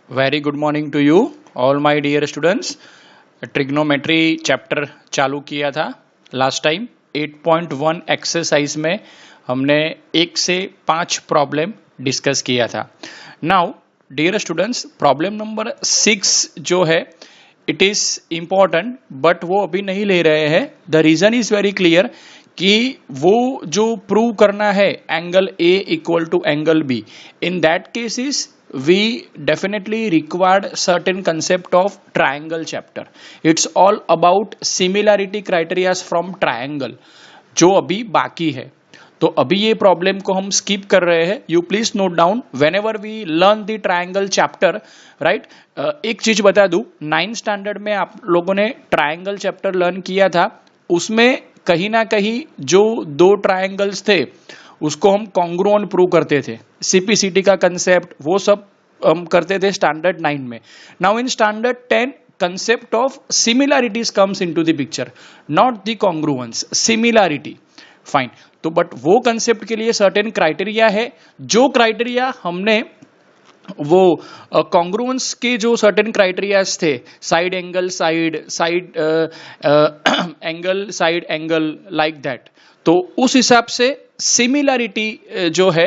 Very good morning to you all my dear students. Trigonometry chapter चालू किया था last time. 8.1 exercise में हमने 1 से 5 प्रॉब्लम डिस्कस किया था। Now dear students, problem number 6 जो है इट इज इम्पॉर्टेंट, बट वो अभी नहीं ले रहे हैं। The reason is very clear कि वो जो प्रूव करना है angle A equal to angle B, in that cases we definitely required certain concept of triangle chapter. It's all about similarity criteria from triangle जो अभी बाकी है। तो अभी ये प्रॉब्लम को हम स्किप कर रहे हैं। You please note down whenever we learn the triangle chapter, right. एक चीज बता दूं, 9th स्टैंडर्ड में आप लोगों ने ट्राइंगल चैप्टर लर्न किया था। उसमें कहीं ना कहीं जो 2 ट्राइंगल्स थे उसको हम कॉन्ग्रुएंट प्रूव करते थे। सीपीसीटी का कंसेप्ट वो सब हम करते थे स्टैंडर्ड 9 में। Now in standard 10 concept of similarities comes into the picture, not the congruence, similarity. Fine. तो बट वो कंसेप्ट के लिए सर्टेन क्राइटेरिया है। जो क्राइटेरिया हमने वो कॉन्ग्रुएंस के जो सर्टेन क्राइटेरियाज थे, side angle side angle side angle like that, तो उस हिसाब से सिमिलैरिटी जो है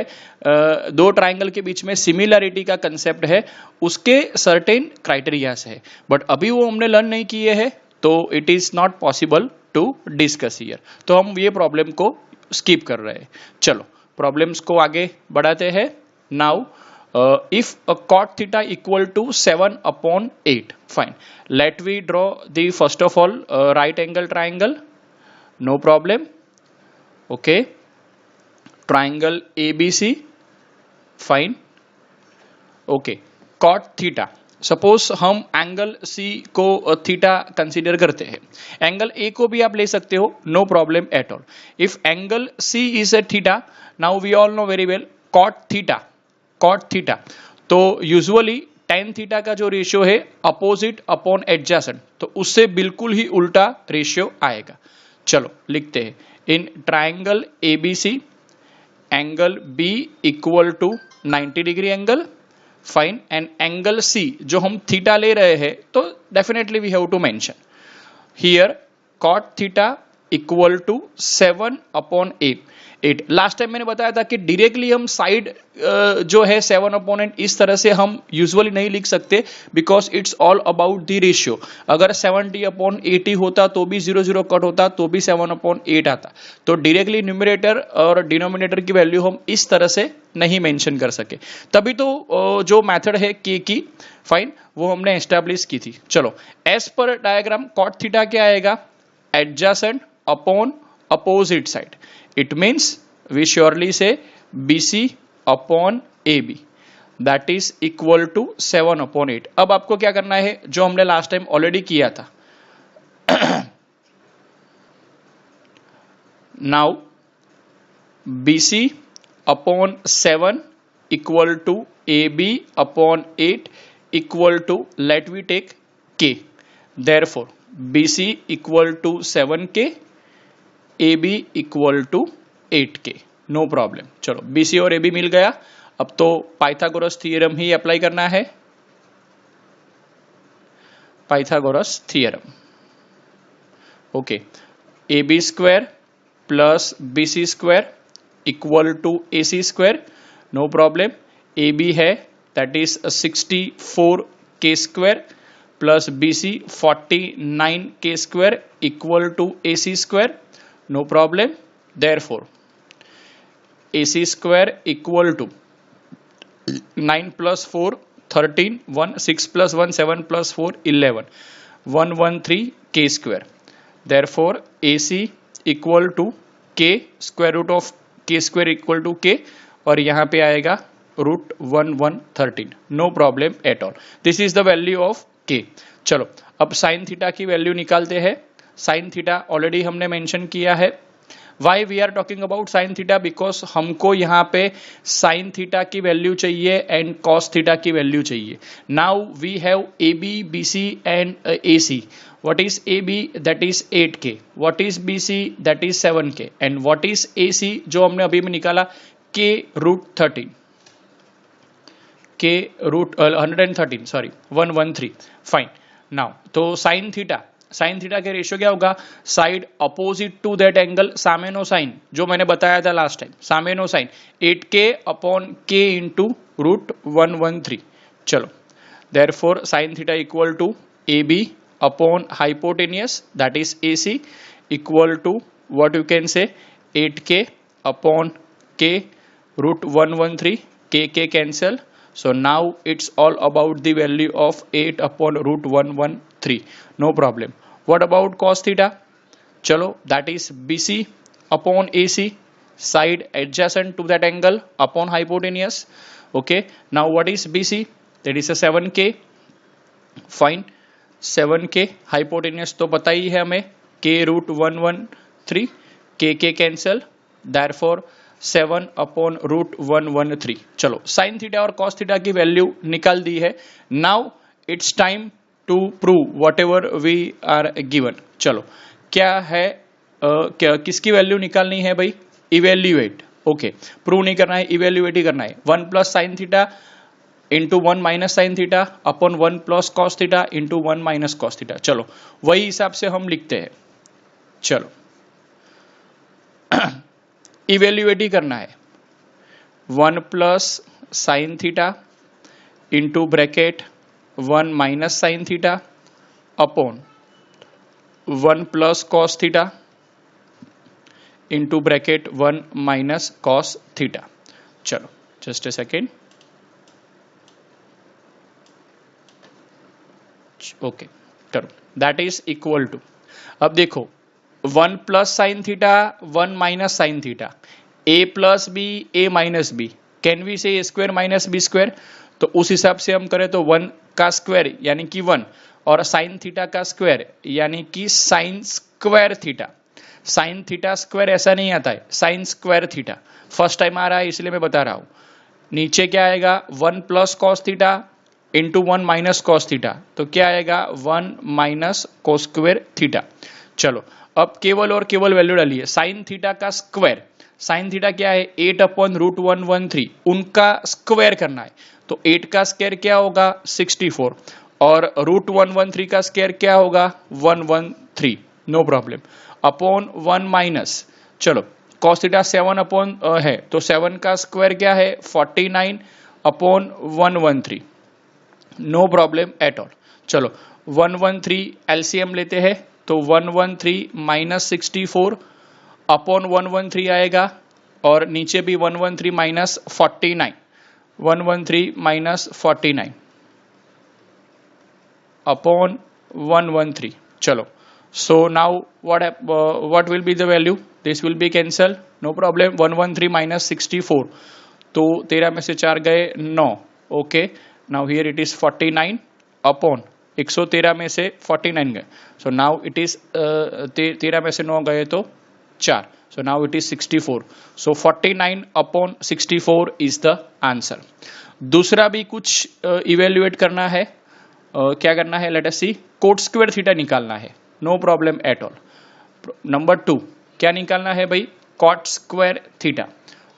2 ट्राइंगल के बीच में सिमिलैरिटी का कंसेप्ट है, उसके सर्टेन क्राइटेरियाज है। बट अभी वो हमने लर्न नहीं किए हैं, तो it is not possible to discuss here. तो हम ये प्रॉब्लम को स्किप कर रहे हैं। चलो प्रॉब्लम्स को आगे बढ़ाते हैं। Now if a cot theta equal to 7/8, fine, let we draw the first of all right angle triangle, no problem. Okay, triangle ABC, fine. Okay, cot theta, suppose हम एंगल C को theta consider करते हैं। Angle A को भी आप ले सकते हो, no problem at all. If angle C is a theta, now we all know very well cot theta, तो यूजुअली tan थीटा का जो रेशियो है अपोजिट अपॉन एडजेसेंट, तो उससे बिल्कुल ही उल्टा रेशियो आएगा। चलो लिखते हैं, in triangle ABC angle B equal to 90 degree angle, fine, and angle C जो हम थीटा ले रहे हैं, तो definitely we have to mention here cot theta equal to 7/8। Last time मैंने बताया था कि डायरेक्टली हम साइड जो है 7/8 इस तरह से हम यूजुअली नहीं लिख सकते, because it's all about the ratio. अगर 70/80 होता तो भी 0 कट होता, तो भी 7/8 आता। तो डायरेक्टली न्यूमरेटर और डिनोमिनेटर की वैल्यू हम इस तरह से नहीं मेंशन कर सके। तभी तो जो मेथड है के की, फाइन, वो हमने एस्टैब्लिश की थी। चलो as per diagram cot theta क्या आएगा, adjacent upon opposite side. It means we surely say BC upon AB, that is equal to 7/8। अब आपको क्या करना है, जो हमने लास्ट टाइम ऑलरेडी किया था। Now BC upon 7 equal to AB upon 8 equal to, let we take K, therefore BC equal to 7K, AB equal to 8K, no problem. चलो BC और AB मिल गया। अब तो पाइथागोरस थ्योरम ही apply करना है, Pythagoras theorem. Okay, AB square plus BC square equal to AC square, no problem. AB है that is 64K square plus BC 49K square equal to AC square, no problem. Therefore AC square equal to 9 plus 4 13, 1 6 plus 1 7 plus 4 11, 113 K square. Therefore AC equal to K, square root of K square equal to K, और यहाँ पे आएगा root 1113, no problem at all. This is the value of K। चलो अब sine theta की value निकालते हैं। Sine theta already हमने मेंशन किया है। Why we are talking about sine theta, because हमको यहाँ पे साइन थीटा की वैल्यू चाहिए एंड कॉस थीटा की वैल्यू चाहिए। Now we have AB, BC and AC। what is AB, that is 8K, what is BC, that is 7K, and what is AC जो हमने अभी में निकाला K √13, k root 113 sorry 113 fine. Now तो sine theta के ratio क्या होगा, side opposite to that angle सामेनो साइन, जो मैंने बताया था लास्ट टाइम, सामेनो sine 8k upon k into root 113। चलो therefore sine theta equal to AB upon hypotenuse that is AC equal to what you can say 8k upon k root 113, k cancel, so now it's all about the value of 8 upon root 113, no problem. What about cos theta? Chalo, that is BC upon AC, side adjacent to that angle upon hypotenuse. Okay, now what is BC? That is a 7k, fine, 7k, hypotenuse तो पता ही है हमें, k root 113, k cancel, therefore 7 upon root 113। चलो sine theta और cos theta की value निकाल दी है। Now it's time to prove whatever we are given. चलो क्या है किसकी वैल्यू निकालनी है भाई, इवेल्युएट। ओके, प्रूव नहीं करना है, इवेल्युएट ही करना है। 1 plus sine theta into 1 minus sine theta upon 1 plus cos theta into 1 minus cos theta. चलो वही हिसाब से हम लिखते हैं। चलो इवेल्युएट ही करना है। 1 plus sine theta into bracket 1 minus sine theta upon 1 plus cos theta into bracket 1 minus cos theta. चलो जस्ट ए सेकेंड। ओके करो, दैट इज इक्वल टू, अब देखो 1 plus sine theta 1 minus sine theta, a plus b a minus b, can we say a square minus b square. तो उस हिसाब से हम करें तो 1 का स्क्वायर यानी कि 1 और साइन थीटा का स्क्वायर यानी कि sine square theta. Sine theta square ऐसा नहीं आता है, sine square theta first time आ रहा है इसलिए मैं बता रहा हूं। नीचे क्या आएगा 1 plus cos theta into 1 minus cos theta, तो क्या आएगा 1 माइनस कोस स्क्वायर थीटा। चलो अब केवल और केवल वैल्यू डालिए, साइन थीटा का स्क्वायर, साइन थीटा क्या है 8 अपॉन रूट 113, उनका स्क्वायर करना है। तो 8 का स्क्वायर क्या होगा 64 और रूट 113 का स्क्वायर क्या होगा 113, नो प्रॉब्लम, अपॉन 1 माइनस, चलो कॉस थीटा 7 अपॉन है तो 7 का स्क्वायर क्या है 49 upon 113, no problem at all. चलो 113 एलसीएम लेते हैं तो 113 माइनस 64 अपॉन 113 आएगा और नीचे भी 113 माइनस 49, 113 माइनस 49 अपॉन 113। चलो so now what will be the value, this will be cancel, no problem, 113 minus 64 तो 13 में से 4 गए 9। Okay, now here it is 49 upon 113 में से 49 गए, सो नाउ इट इज 13 में से 9 गए तो 4, so now it is 64, so 49 upon 64 is the answer. दूसरा भी कुछ इवेल्युएट करना है, क्या करना है let us see, cot square theta निकालना है, no problem at all. Number 2 क्या निकालना है भाई, cot square theta.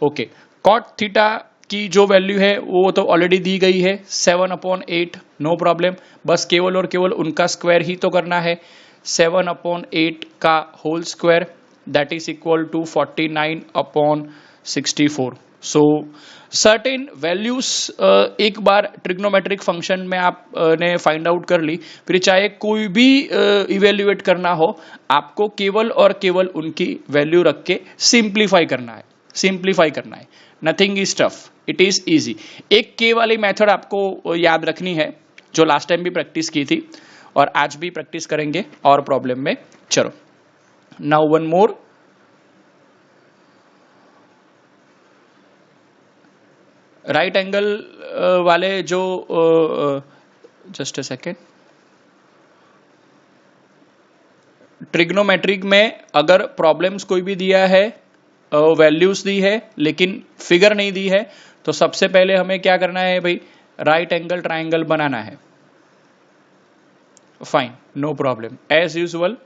Okay, cot theta की जो वैल्यू है वो तो ऑलरेडी दी गई है 7 अपॉन 8, नो प्रॉब्लम, बस केवल और केवल उनका स्क्वायर ही तो करना है। 7 अपॉन 8 का whole square that is equal to 49 upon 64। So certain values एक बार ट्रिग्नोमेट्रिक फंक्शन में आपने फाइंड आउट कर ली, फिर चाहे कोई भी इवेल्युएट करना हो आपको केवल और केवल उनकी वैल्यू रख के सिंप्लीफाई करना है, सिंप्लीफाई करना है, nothing is tough, it is easy. एक के वाली मेथड आपको याद रखनी है जो लास्ट टाइम भी प्रैक्टिस की थी और आज भी प्रैक्टिस करेंगे और प्रॉब्लम में। चलो now one more, right angle वाले जो जस्ट अ सेकेंड, ट्रिग्नोमेट्रिक में अगर प्रॉब्लम्स कोई भी दिया है, वैल्यूज दी है लेकिन फिगर नहीं दी है, तो सबसे पहले हमें क्या करना है भाई, राइट एंगल ट्राइंगल बनाना है। Fine, no problem, as usual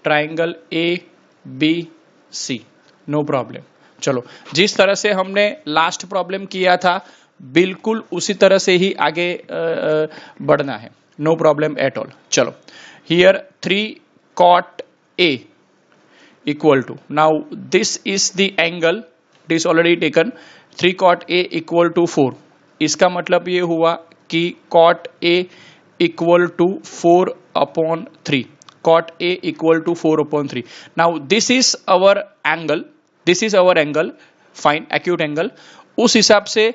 triangle ABC, no problem. चलो जिस तरह से हमने लास्ट प्रॉब्लम किया था बिल्कुल उसी तरह से ही आगे बढ़ना है, नो प्रॉब्लम एट ऑल। चलो, here 3 cot A equal to, now this is the angle, it is already taken, 3 cot A equal to 4। इसका मतलब ये हुआ कि cot A equal to 4/3, cot A equal to 4/3। now this is our angle, fine, acute angle। उस हिसाब से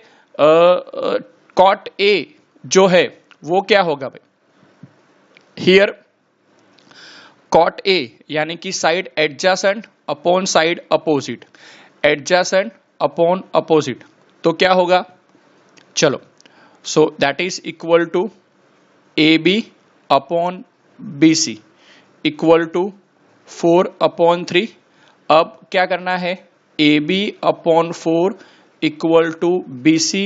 cot A जो है वो क्या होगा भाई, हियर cot A यानी कि side adjacent upon side opposite, adjacent upon opposite, तो क्या होगा, चलो, so that is equal to AB upon BC equal to 4/3। अब क्या करना है, AB upon 4 equal to BC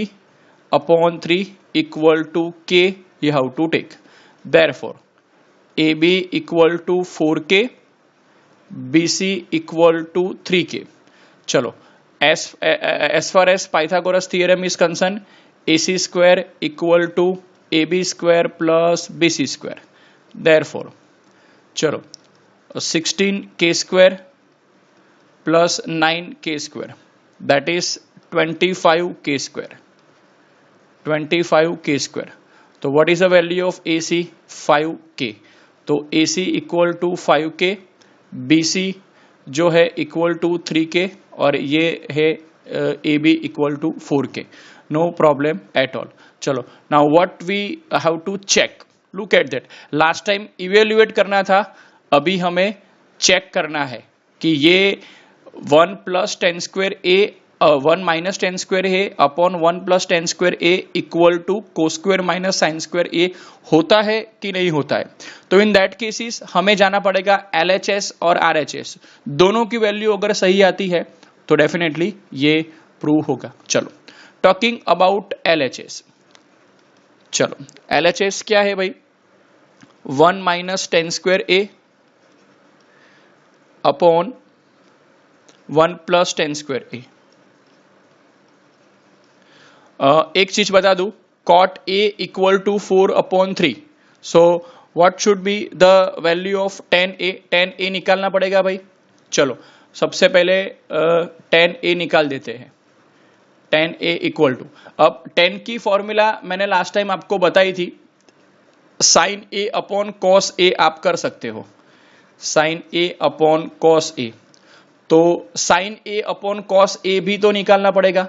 upon 3 equal to K, you have to take, therefore AB equal to 4K, BC equal to 3K। चलो, as far as Pythagoras theorem is concerned, AC square equal to AB square plus BC square, therefore चलो 16K square plus 9K square, that is 25K square, 25K square। तो what is the value of AC, 5K, तो AC equal to 5K, BC जो है equal to 3K, और ये है AB equal to 4K, no problem at all. चलो, now what we have to check, look at that, last time evaluate करना था, अभी हमें चेक करना है कि ये 1 + 10 square A 1 - 10 square A upon 1 + 10 square A equal to cos square minus sin square A होता है कि नहीं होता है। तो इन दैट केसेस हमें जाना पड़ेगा LHS और RHS, दोनों की वैल्यू अगर सही आती है तो डेफिनेटली ये प्रूव होगा। चलो, टॉकिंग अबाउट LHS, चलो LHS क्या है भाई, 1 - 10 square A upon 1 + 10 square A। एक चीज बता दूं, cot A equal to 4/3, so what should be the value of 10A, 10A निकालना पड़ेगा भाई। चलो, सबसे पहले 10A निकाल देते हैं, 10A इक्वल टू, अब 10 की फॉर्मूला मैंने लास्ट टाइम आपको बताई थी, sine A upon cos A आप कर सकते हो, sine A upon cos A, तो sine A upon cos A भी तो निकालना पड़ेगा।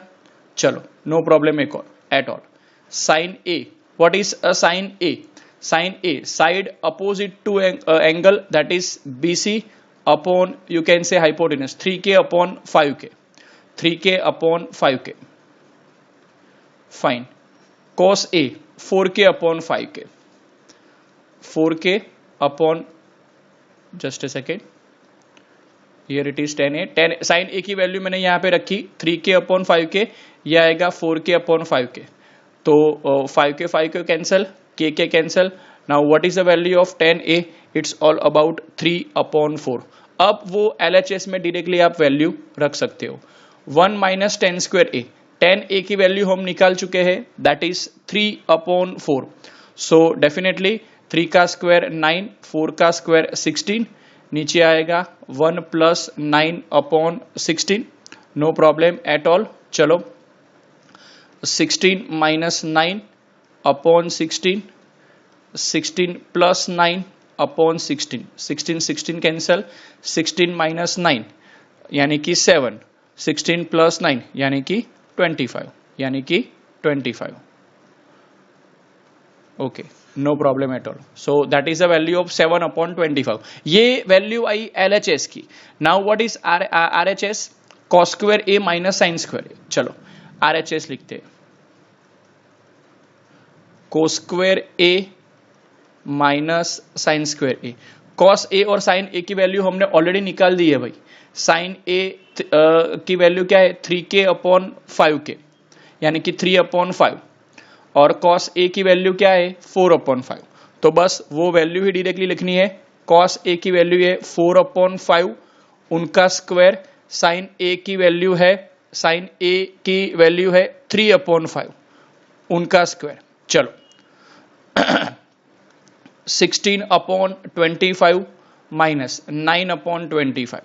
चलो, no problem at all. Sine A, what is a sine A, sine A side opposite to angle, that is BC upon you can say hypotenuse 3K upon 5K, 3K upon 5K, fine. cos A 4K upon 5K, 4K upon, just a second, here it is 10A, 10 sine A की value मैंने यहां पे रखी 3K upon 5K, यह आएगा 4K upon 5K, तो 5K 5K cancel, K cancel. Now what is the value of 10A, it's all about 3/4। अब वो LHS में डायरेक्टली आप वैल्यू रख सकते हो, 1 - 10 square A, 10A की वैल्यू हम निकाल चुके हैं, दैट इज 3/4, सो डेफिनेटली 3 का स्क्वायर 9, 4 का स्क्वायर 16, नीचे आएगा 1 + 9/16, नो प्रॉब्लम एट ऑल। चलो, 16 - 9 अपॉन 16, 16 + 9 अपॉन 16, 16 कैंसल, 16 - 9 यानी कि 7, 16 + 9 यानी कि 25, यानी कि 25, okay, no problem at all. So that is the value of 7/25, ये वैल्यू आई LHS की। Now what is RHS, cos square A minus sin square A। चलो, RHS लिखते हैं, cos square A minus sine square A, cos A और sin A की value हमने already निकाल दी है भाई। sin A की वैल्यू क्या है, 3K अपॉन 5K, यानी कि 3/5, और cos A की वैल्यू क्या है, 4/5, तो बस वो वैल्यू ही डायरेक्टली लिखनी है। cos A की वैल्यू है 4/5, उनका स्क्वायर, sin A की वैल्यू है 3/5, उनका स्क्वायर। चलो 16/25 माइनस 9/25,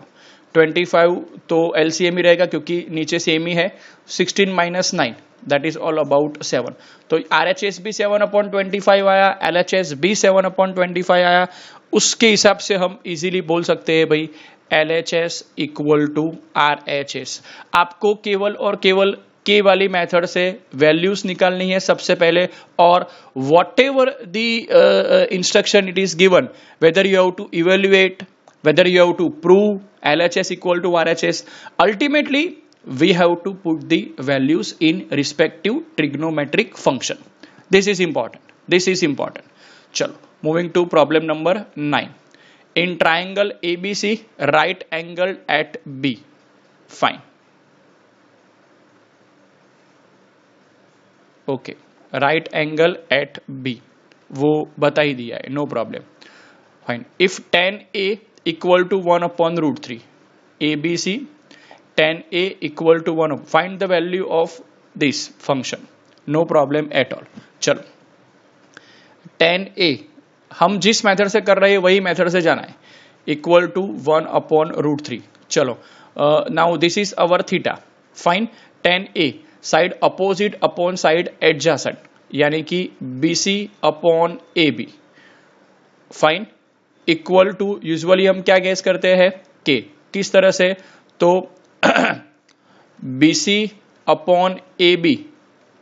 25 तो एलसीएम ही रहेगा क्योंकि नीचे सेम ही है। 16 minus 9 that is all about 7। तो आरएचएस भी 7/25 आया, एलएचएस भी 7/25 आया। उसके हिसाब से हम इजीली बोल सकते हैं भाई एलएचएस इक्वल टू आरएचएस। आपको केवल और केवल के वाली मेथड से वैल्यूज निकालनी है सबसे पहले, और whatever the instruction it is given, whether you have to evaluate, whether you have to prove LHS equal to RHS, ultimately we have to put the values in respective trigonometric function. This is important. Chalo, moving to problem number 9. In triangle ABC, right angle at B. Fine. Okay, right angle at B वो बता ही दिया है, no problem. Fine. If tan A equal to 1/√3, ABC tan A equal to 1, find the value of this function, no problem at all. चलो tan A हम जिस method से कर रहे हैं वही मेथड से जाना है, इक्वल टू 1/√3। चलो now this is our theta. Fine, tan A side opposite upon side adjacent, यानी कि BC अपॉन AB। Fine, equal to usually हम क्या गेस करते हैं के, किस तरह से, तो BC अपॉन AB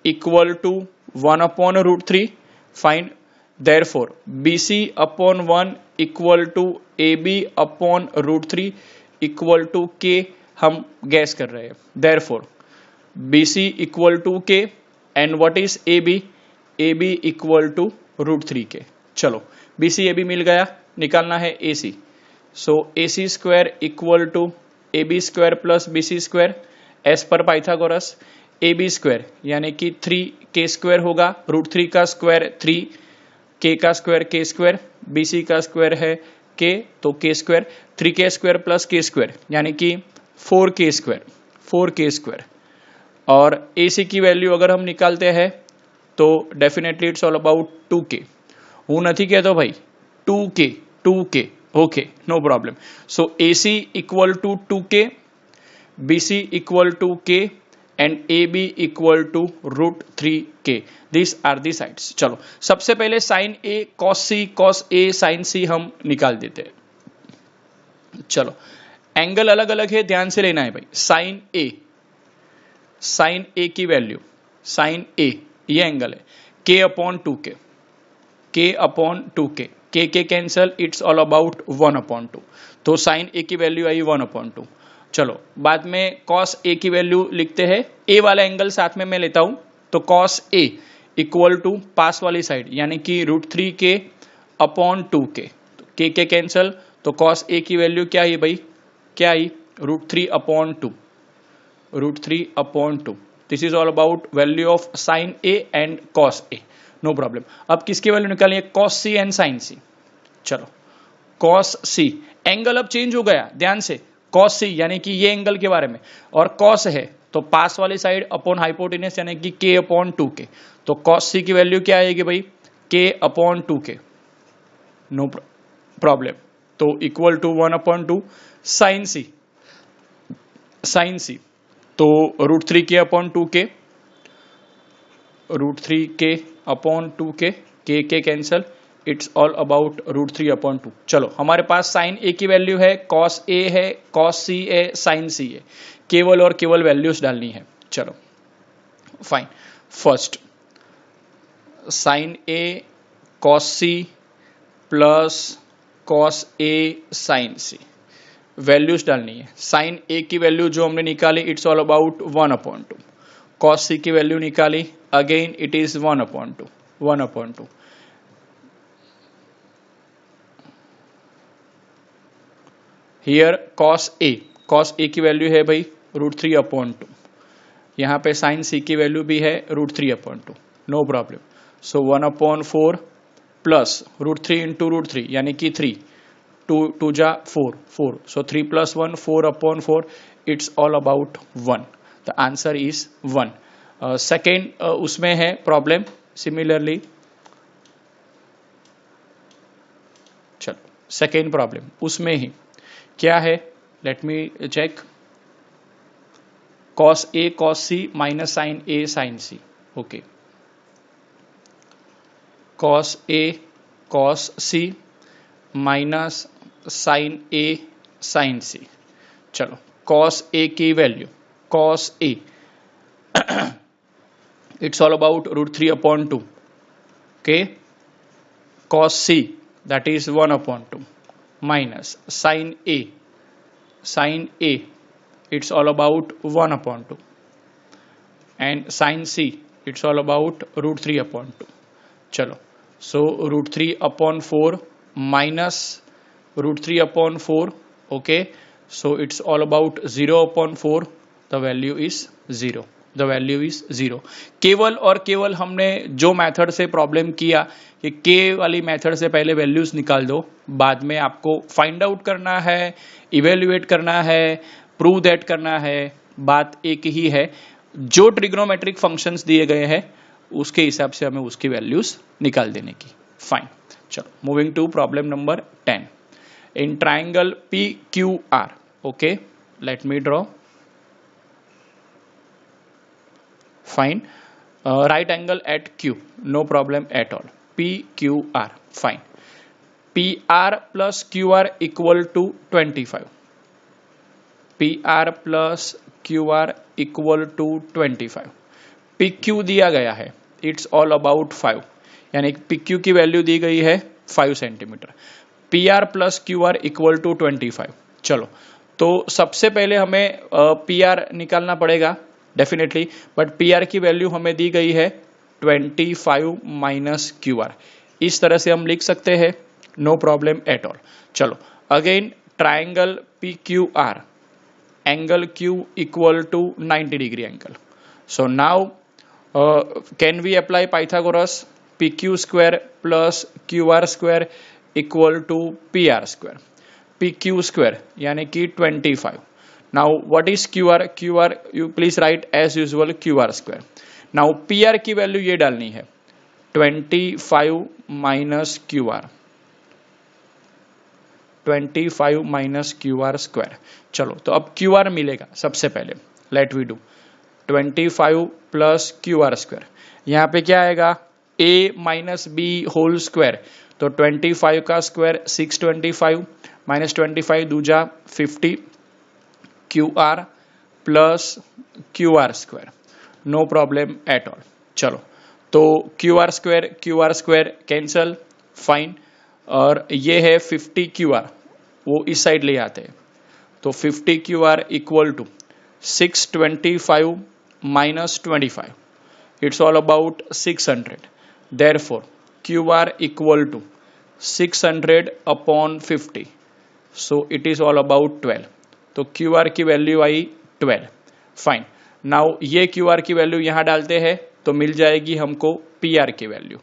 equal to 1/√3। Fine, therefore BC upon 1 equal to AB upon √3 equal to K हम गैस कर रहे हैं। Therefore BC equal to K and what is AB, AB equal to √3 K. चलो BC AB मिल गया, निकालना है AC। सो AC square equal to AB square plus BC square as per Pythagoras. AB square यानी कि 3K स्क्वायर होगा, √3 का स्क्वायर 3, K का स्क्वायर K स्क्वायर, BC का स्क्वायर है K तो K square, 3K square plus K square यानी कि 4K स्क्वायर, 4K स्क्वायर। और AC की वैल्यू अगर हम निकालते हैं तो definitely it's all about 2K। હું નથી કહેતો ભાઈ 2K, okay, no problem. So AC equal to 2K, BC equal to K and AB equal to √3K. These are the sides. चलो सबसे पहले sin A cos C cos A sin C हम निकाल देते हैं। चलो एंगल अलग अलग है, ध्यान से लेना है भाई। sin A की वैल्यू, sin A ये एंगल है K upon 2K, K upon 2K, K cancel, it's all about 1/2। तो साइन A की वैल्यू आई 1/2। चलो बाद में cos A की वैल्यू लिखते हैं, A वाला एंगल साथ में मैं लेता हूं, तो cos A इक्वल टू पास वाली साइड यानी कि √3K upon 2K, K cancel, तो cos A की वैल्यू क्या आई भाई, क्या आई, √3/2, √3/2। This is all about value of sine A and cos A, no problem. अब किसकी वैल्यू निकालिए, cos C and sin C। चलो cos C, एंगल अब चेंज हो गया, ध्यान से, cos C यानी कि ये एंगल के बारे में, और cos है तो पास वाली साइड अपॉन हाइपोटेनस यानी कि K अपॉन 2K। तो cos C की वैल्यू क्या आएगी भाई, K upon 2K, no problem. तो इक्वल टू 1/2 sin C, तो √3K upon 2K, √3K upon 2K, K cancel, it's all about √3/2। चलो हमारे पास साइन A की वैल्यू है, cos A है, cos C है, sin C है, केवल और केवल वैल्यूज डालनी है। चलो fine, first sine A cos C plus cos A sin C, values डालनी है। साइन A की वैल्यू जो हमने निकाली it's all about 1/2, cos C की वैल्यू निकाली, again it is 1/2। Here cos A की वैल्यू है भाई √3/2, यहाँ पे sin C की वैल्यू भी है √3/2, no problem. So 1/4 plus √3 into √3 यानी कि 3, 2 जा 4, so 3 + 1 4/4, it's all about 1। The answer is 1। Second उसमें है प्रॉब्लम सिमिलरली, चलो सेकेंड प्रॉब्लम उसमें ही क्या है, let me check, cos A cos C minus sin A sin C, okay, cos A cos C minus sin A sin C, चलो cos A की value, cos A it's all about √3/2, okay, cos C that is 1/2 minus sin A it's all about 1/2 and sin C it's all about √3/2, चलो, so √3/4 minus √3/4, okay, so it's all about 0/4, the value is 0, the value is 0। केवल और केवल हमने जो method से problem किया कि के वाली मेथड से पहले वैल्यूज निकाल दो, बाद में आपको फाइंड आउट करना है, इवेल्युएट करना है, प्रूव दैट करना है, बात एक ही है, जो ट्रिग्नोमेट्रिक फंक्शंस दिए गए हैं उसके हिसाब से हमें उसकी वैल्यूज निकाल देने की। फाइन, चलो moving to problem number 10। In triangle PQR, okay, let me draw, fine, right angle at Q, no problem at all, PQR, fine, PR plus QR equal to 25, PR plus QR equal to 25, PQ दिया गया है, it's all about 5, यानी PQ की value दी गई है 5 centimetre, PR plus QR equal to 25, चलो तो सबसे पहले हमें PR निकालना पड़ेगा डेफिनेटली, बट PR की वैल्यू हमें दी गई है 25 माइनस QR, इस तरह से हम लिख सकते हैं, नो प्रॉब्लम एट ऑल। चलो again triangle PQR, angle Q equal to 90 degree angle, so now can we apply Pythagoras, PQ square plus QR square equal to PR square, PQ square यानी कि 25। Now what is QR? QR you please write as usual QR square. Now PR की value ये डालनी है 25 minus QR, 25 minus QR square. चलो तो अब QR मिलेगा सबसे पहले, let we do 25 plus QR square, यहाँ पे क्या आएगा A minus B whole square, तो 25 का स्क्वायर 625 माइनस 25 दूजा 50 QR plus QR square, no problem at all. चलो तो QR स्क्वायर कैंसल, फाइन, और ये है 50 QR, वो इस साइड ले आते हैं, तो 50 QR equal to 625 minus 25, it's all about 600, therefore QR equal to 600/50, so it is all about 12, तो QR की वैल्यू आई 12, फाइन। नाउ ये QR की वैल्यू यहां डालते हैं तो मिल जाएगी हमको PR की वैल्यू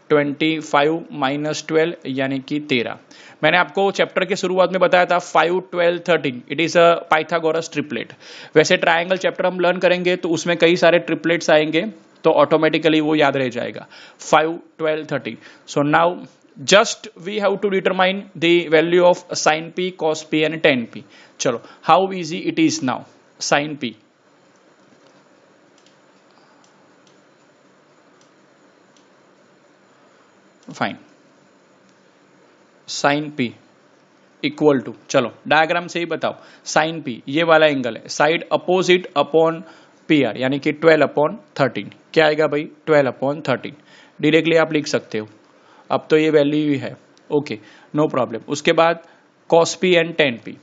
25 माइनस 12 यानी कि 13। मैंने आपको चैप्टर के शुरुआत में बताया था 5, 12, 13 it is a Pythagoras triplet. वैसे ट्रायंगल चैप्टर हम लर्न करेंगे तो उसमें कई सारे ट्रिपलेट्स आएंगे, तो ऑटोमेटिकली वो याद रह जाएगा 5, 12, 13। So now just we have to determine the value of sin P, cos P and tan P। चलो how easy it is now, sin P, fine, sin P equal to, चलो diagram से ही बताओ, sin P ये वाला angle है, side opposite upon PR यानी कि 12/13, क्या आएगा भाई 12/13, डायरेक्टली आप लिख सकते हो, अब तो ये वैल्यू ही है, ओके नो प्रॉब्लम। उसके बाद cos P and tan P,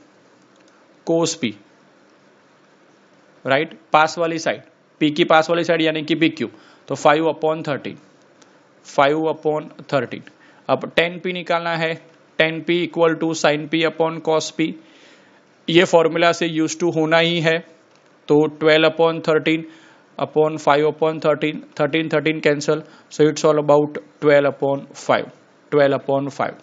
cos P right, पास वाली साइड, P की पास वाली साइड यानी कि PQ, तो 5/13, 5/13। अब tan P निकालना है, tan P equal to sin P upon cos P, ये फॉर्मूला से यूज टू होना ही है, तो 12/13 upon 5/13, 13 cancel, so it's all about 12/5, 12/5,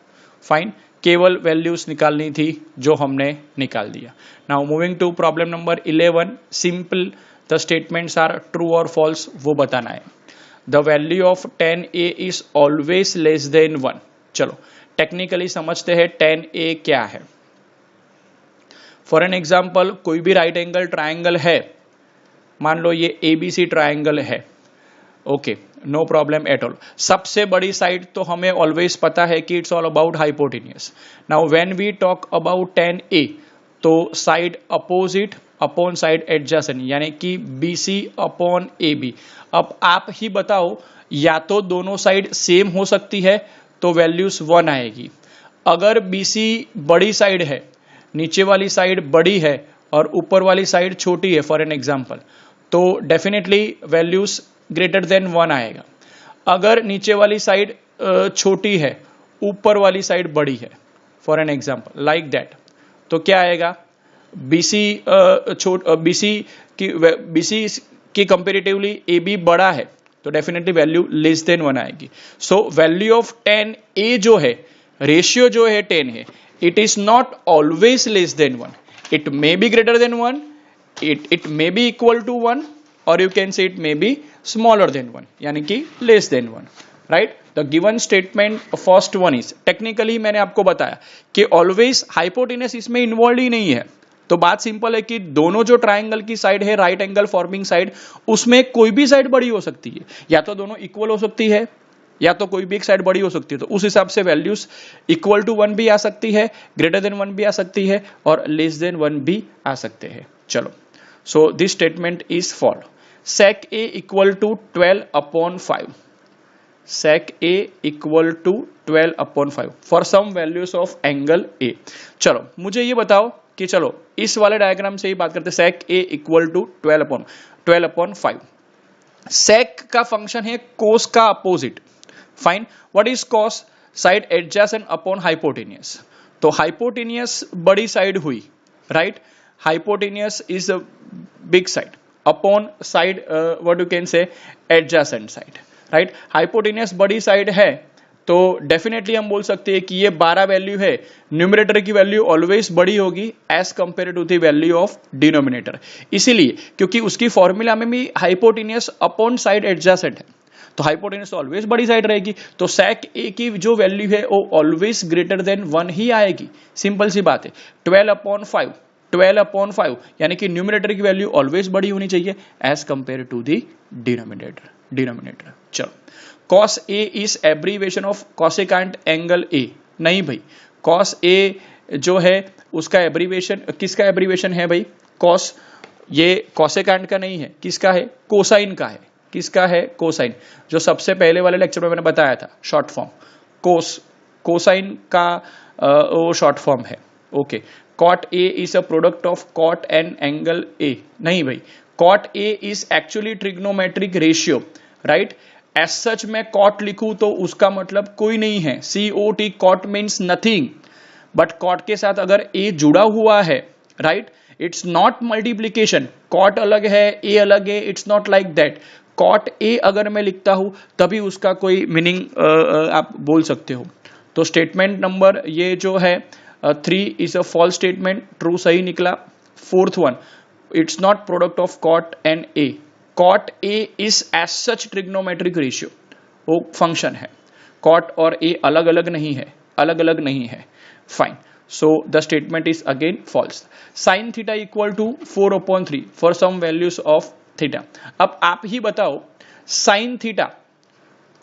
fine. केवल वैल्यूज निकालनी थी जो हमने निकाल दिया। Now moving to problem number 11, simple the statements are true और फॉल्स वो बताना है। The value of 10a is always less than 1। चलो टेक्निकली समझते हैं 10a क्या है। फॉर एन एग्जाम्पल, कोई भी राइट एंगल ट्राइंगल है, मान लो ये ABC ट्राइंगल है, okay, no problem at all. सबसे बड़ी साइड तो हमें ऑलवेज पता है कि it's all about hypotenuse. Now when we talk about 10a, तो side opposite upon side adjacent, यानी कि BC अपॉन AB। अब आप ही बताओ, या तो दोनों साइड सेम हो सकती है तो वैल्यूज 1 आएगी। अगर BC बड़ी साइड है, नीचे वाली साइड बड़ी है और ऊपर वाली साइड छोटी है फॉर एन एग्जांपल, तो डेफिनेटली वैल्यूज ग्रेटर देन 1 आएगा। अगर नीचे वाली साइड छोटी है, ऊपर वाली साइड बड़ी है for an example like that, तो क्या आएगा, BC की कंपेरेटिवली AB बड़ा है तो डेफिनेटली वैल्यू लेस देन 1 आएगी। सो वैल्यू ऑफ 10a जो है, रेशियो जो है 10 है, it is not always less than 1, it may be greater than 1, it may be equal to 1, or you can say it may be smaller than 1, यानी कि less than 1, right? The given statement first one is, technically मैंने आपको बताया कि always hypotenuse इसमें involve ही नहीं है। तो बात सिंपल है कि दोनों जो ट्राइंगल की साइड है, राइट एंगल फॉर्मिंग साइड, उसमें कोई भी साइड बड़ी हो सकती है, या तो दोनों इक्वल हो सकती है या तो कोई भी एक साइड बड़ी हो सकती है। तो उस हिसाब से वैल्यूज इक्वल टू 1 भी आ सकती है, ग्रेटर देन 1 भी आ सकती है और लेस देन 1 भी आ सकते हैं। चलो, so this statement is false. sec A equal to 12 upon 5. sec A equal to 12 upon 5 for some values of angle A. चलो मुझे ये बताओ कि चलो इस वाले डायग्राम से ही बात करते हैं। sec A equal to 12 upon 5. sec का फंक्शन है cos का opposite. Fine, what is cos? Side adjacent upon hypotenuse. तो हाइपोटेनियस बड़ी साइड हुई, right? Hypotenuse is a big side upon side, what you can say, adjacent side, right? Hypotenuse बड़ी side है तो definitely हम बोल सकते हैं कि ये 12 वैल्यू है, न्यूमरेटर की वैल्यू ऑलवेज बड़ी होगी as compare to the value of denominator. इसीलिए क्योंकि उसकी फॉर्मूला में भी हाइपोटेनियस अपॉन साइड एडजेसेंट है, तो हाइपोटेन्यूस ऑलवेज बड़ी साइड रहेगी, तो sec A की जो वैल्यू है वो ऑलवेज ग्रेटर देन 1 ही आएगी। सिंपल सी बात है। 12 अपॉन 5 यानी कि न्यूमरेटर की वैल्यू ऑलवेज बड़ी होनी चाहिए as compare to the denominator. चलो, cos A is abbreviation of cosecant angle A। नहीं भाई, cos A जो है उसका एब्रीवेशन, किसका एब्रीवेशन है भाई? cos, ये कोसेकेंट का नहीं है, किसका है? कोसाइन का है। किसका है? कोसाइन, जो सबसे पहले वाले लेक्चर में मैंने बताया था, शॉर्ट फॉर्म कोसाइन का वो शॉर्ट फॉर्म है। Okay, cot A is a product of cot and angle A। नहीं भाई, cot A is actually trigonometric ratio, right? As such मैं cot लिखूं तो उसका मतलब कोई नहीं है, COT, cot means nothing, but cot के साथ अगर A जुड़ा हुआ है, right? It's not multiplication, cot अलग है, A अलग है, it's not like that। cot A अगर मैं लिखता हूं तभी उसका कोई मीनिंग आप बोल सकते हो। तो स्टेटमेंट नंबर ये जो है 3 is a false statement, true सही निकला। Fourth one, it's not product of cot and A. Cot A is as such trigonometric ratio, वो फंक्शन है। कॉट और ए अलग अलग नहीं है, fine. So the statement is again false. Sine theta equal to 4/3 for some values of theta. अब आप ही बताओ, साइन थीटा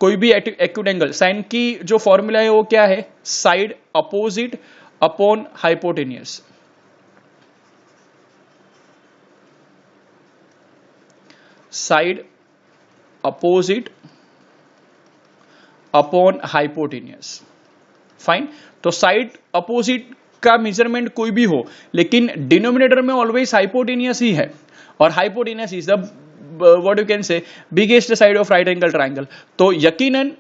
कोई भी एक्यूट एंगल, साइन की जो फॉर्मूला है वो क्या है? Side opposite upon hypotenuse. Side opposite upon hypotenuse, fine. तो साइड अपोजिट का मेजरमेंट कोई भी हो, लेकिन डिनोमिनेटर में ऑलवेज हाइपोटेनियस ही है, और hypotenuse is the what you can से biggest side of right angle triangle. तो यकीनन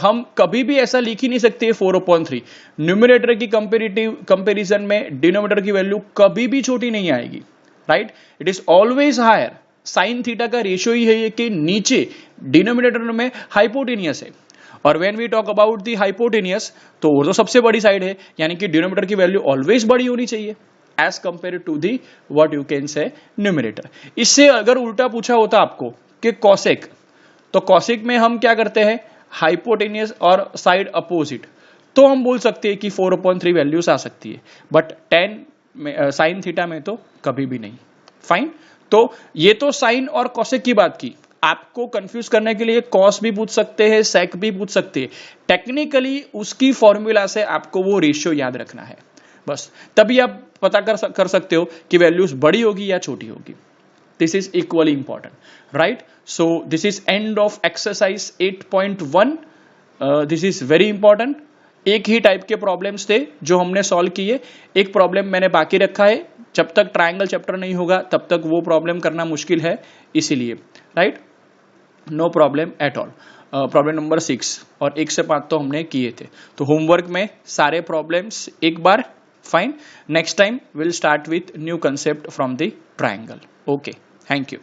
हम कभी भी ऐसा लिख ही नहीं सकते 4/3। न्यूमरेटर की कंपैरिजन में डिनोमिनेटर की वैल्यू कभी भी छोटी नहीं आएगी, right? It is always higher. Sine theta का रेशियो ही है कि नीचे डिनोमिनेटर में हाइपोटेनियस है, और when we talk about the hypotenuse तो वो तो सबसे बड़ी साइड है, यानी कि डिनोमिनेटर की वैल्यू ऑलवेज बड़ी होनी चाहिए, as compare to the what you can say numerator. इससे अगर उल्टा पूछा होता आपको कि कॉसेक, तो कॉसेक में हम क्या करते हैं, हाइपोटेनियस और साइड अपोजिट, तो हम बोल सकते हैं कि 4/3 वैल्यूज आ सकती है, बट टेन साइन थीटा में तो कभी भी नहीं। फाइन, तो ये तो साइन और कॉसेक की बात की। आपको कंफ्यूज करने के लिए कॉस भी पूछ सकते हैं, सेक भी पूछ सकते हैं। टेक्निकली उसकी फॉर्मूला से आपको वो रेशियो याद रखना है, बस तभी आप पता कर सकते हो कि वैल्यूज बड़ी होगी या छोटी होगी। This is equally important, right? So this is end of exercise 8.1। This is very important. एक ही टाइप के प्रॉब्लम्स थे जो हमने सॉल्व किए, एक प्रॉब्लम मैंने बाकी रखा है। जब तक ट्रायंगल चैप्टर नहीं होगा तब तक वो प्रॉब्लम करना मुश्किल है, इसीलिए, right? No problem at all. Problem number 6 और 1 से 5 तो हमने किए थे, तो होमवर्क में सारे प्रॉब्लम्स एक बार। Fine, next time will start with new concept from the triangle. Okay, thank you.